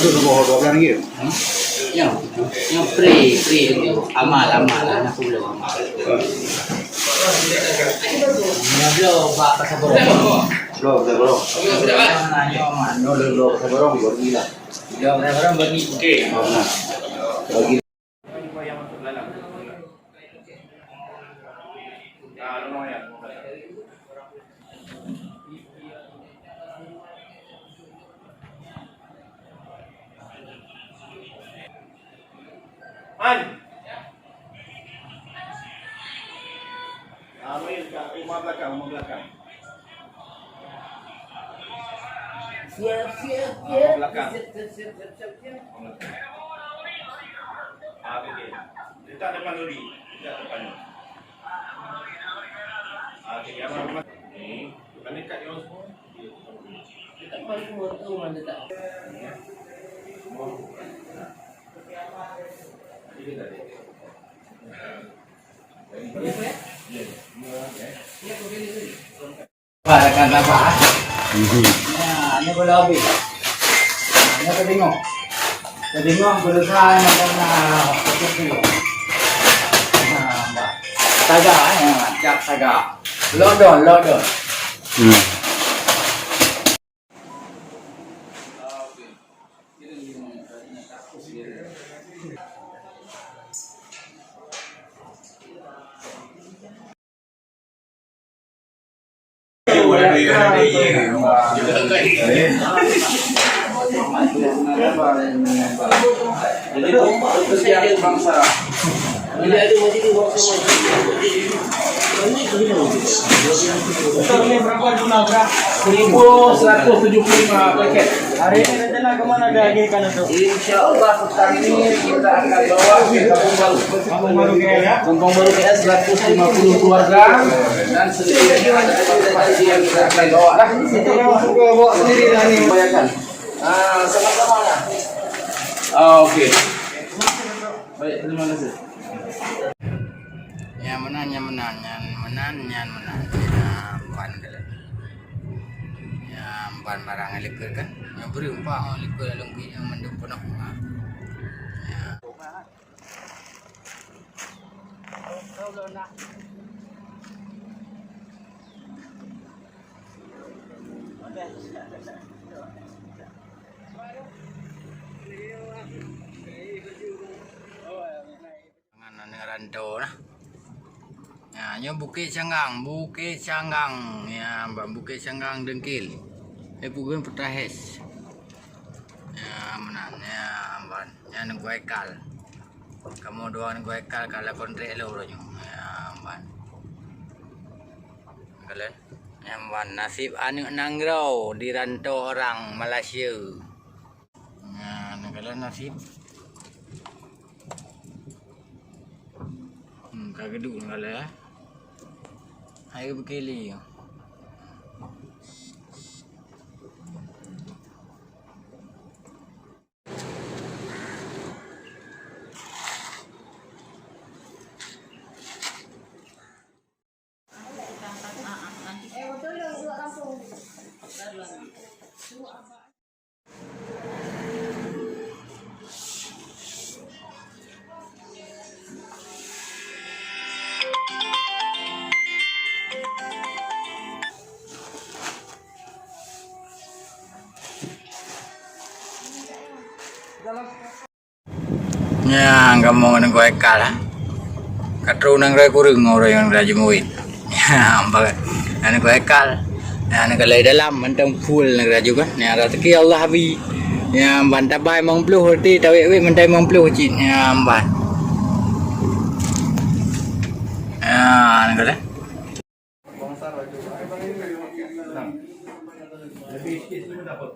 itu nombor 12 ringgit. Yang free itu amal lah nak belum. Yang belum pak pasal borong. Belum. Belum pasal borong baru gila. Belum orang bagi. Okey. Bagi Rumah belakang. Siap. Belakang. Okey. Letak depan lori. Letak depan ni. Okey, abang rumah. Ni, bukan dekat dia orang semua. Dekat mana rumah dekat. Rekan apa? Nah, ini boleh habis. Ini tengok berusaha nak fokus dulu. Nah, saga ya, cak saga. Lodon. Jadi bomba itu siang bangsa. Bila ada macam ni buat semua. Ini berapa jumlah beras? 1,175 paket. Hari ini rencana kemana diagihkan itu? InsyaAllah petang ini kita akan bawa ke Kampung Baru KL ya. Kampung Baru KL 150 keluarga dan sedikit yang kita akan bawa lah. Itu masuk ke bawa sendiri dah ni. Bayangkan. Sama-sama lah. Okey. Baik, terima kasih. Yang menang. Ban barang likur kan. Yang beri umpah likur dalam yang mendung penuh. Ya. Rantau lah. Ya, ini Bukit Canggang. Ya, Bukit Canggang Dengkil. Pugun Petahes. Ya, menang. Ya, ban. Ya, Negoi Kal. Kamu dua Negoi Kal kalau kontrak lo orangnya. Ya, ban. Kalian. Ya, ban. Nasib anak nangrau di rantau orang Malaysia. Ya, kalian nasib. Kageduk kali ya. Ayo berkeli. Ya, kamu nang kau ekal lah. Katru nang rai kurung orang yang raja muit. Ya, ambak. Nang kau ekal. Nang kalau dalam mentang full nang raja kan. Ya, rezeki Allah habi. Ya, bantah bay mengpluh hati tawik wik mentai mengpluh cik. Ya, ambat. Ya, nang kalau. Lebih sikit tu dapat.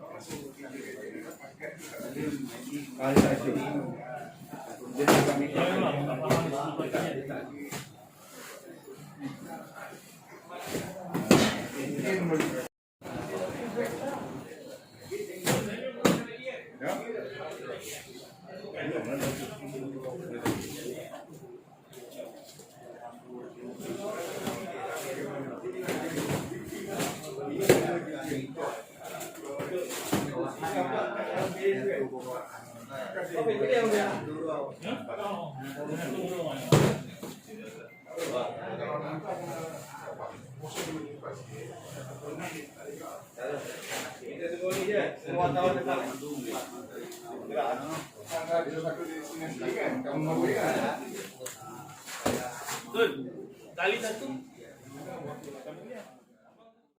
Betul. Kali satu.